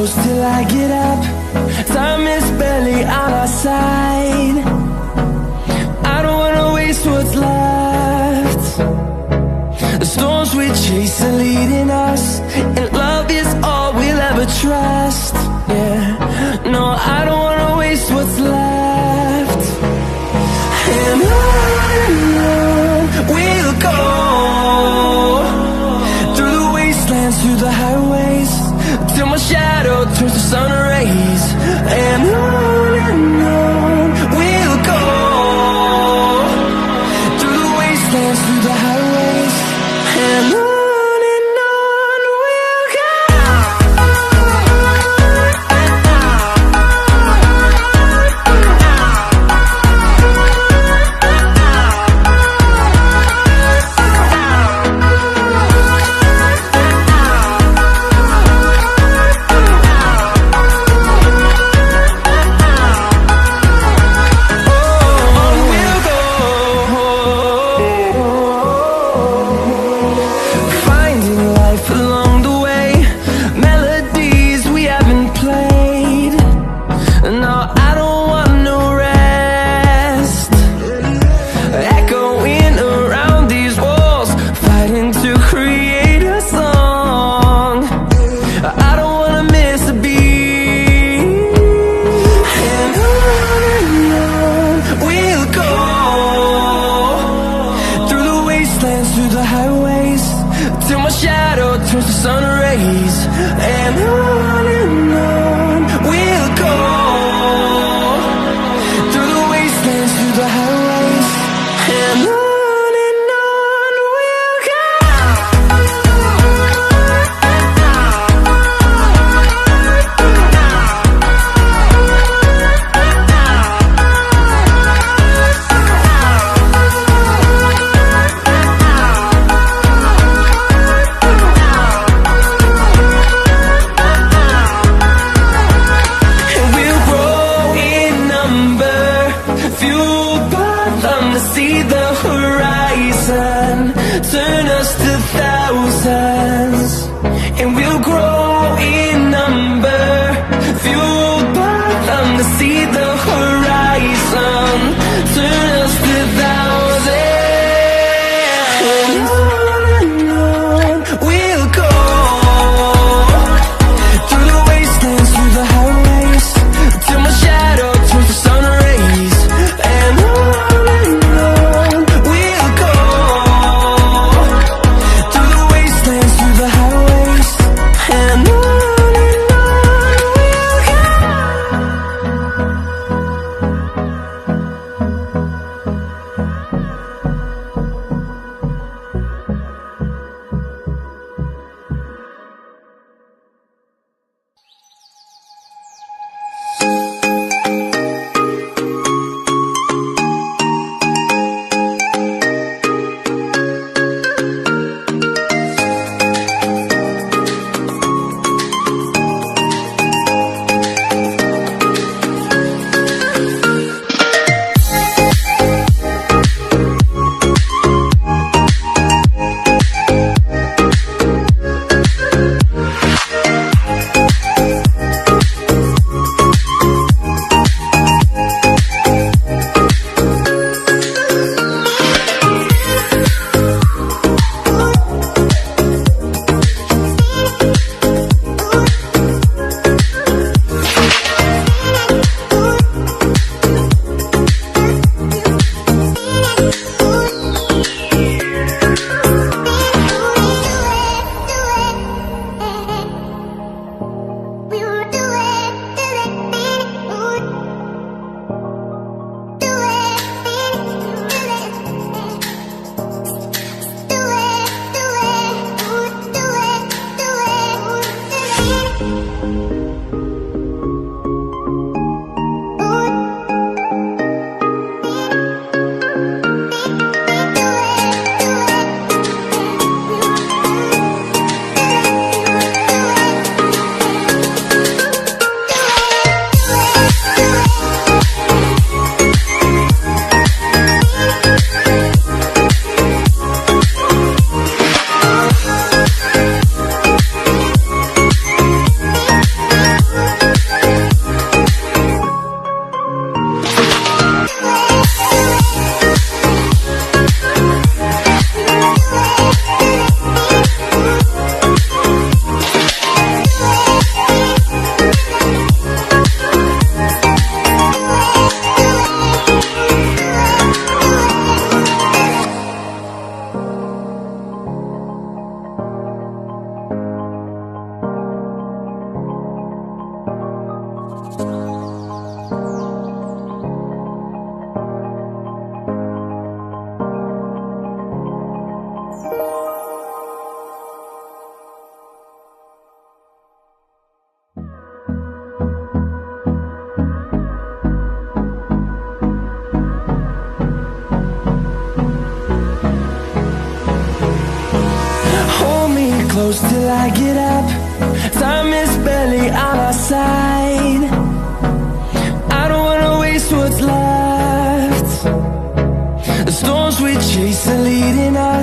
close till I get up. Time is barely on our side. I don't wanna waste what's left. The storms we chase are leading us, and love is all we'll ever trust. Yeah, no, I don't wanna waste what's left. And on we'll go, through the wastelands, through the highways, till my shadow turns to sun rays. And on we'll go, through the wastelands, through the highways, and on we'll go. close till I get up. Time is barely on our side. I don't wanna waste what's left. The storms we chase are leading us.